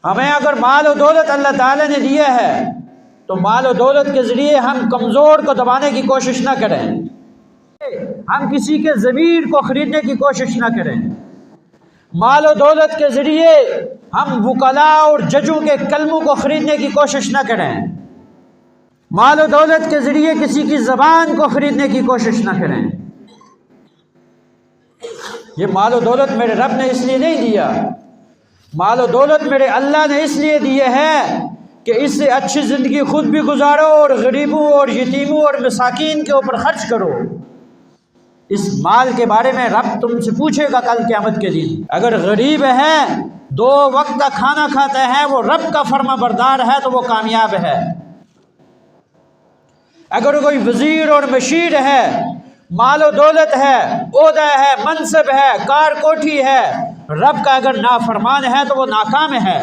ہمیں اگر مال و دولت اللہ تعالیٰ نے دیا ہے تو مال و دولت کے ذریعے ہم کمزور کو دبانے کی کوشش نہ کریں، ہم کسی کے ضمیر کو خریدنے کی کوشش نہ کریں، مال و دولت کے ذریعے ہم وکلاء اور ججوں کے کلموں کو خریدنے کی کوشش نہ کریں، مال و دولت کے ذریعے کسی کی زبان کو خریدنے کی کوشش نہ کریں۔ یہ مال و دولت میرے رب نے اس لیے نہیں دیا، مال و دولت میرے اللہ نے اس لیے دیے ہے کہ اس سے اچھی زندگی خود بھی گزارو اور غریبوں اور یتیموں اور مساکین کے اوپر خرچ کرو۔ اس مال کے بارے میں رب تم سے پوچھے گا کل قیامت کے دن۔ اگر غریب ہے، 2 وقت کا کھانا کھاتا ہے، وہ رب کا فرما بردار ہے تو وہ کامیاب ہے۔ اگر کوئی وزیر اور مشیر ہے، مال و دولت ہے، عہدہ ہے، منصب ہے، کار کوٹھی ہے، رب کا اگر نافرمان ہے تو وہ ناکام ہے۔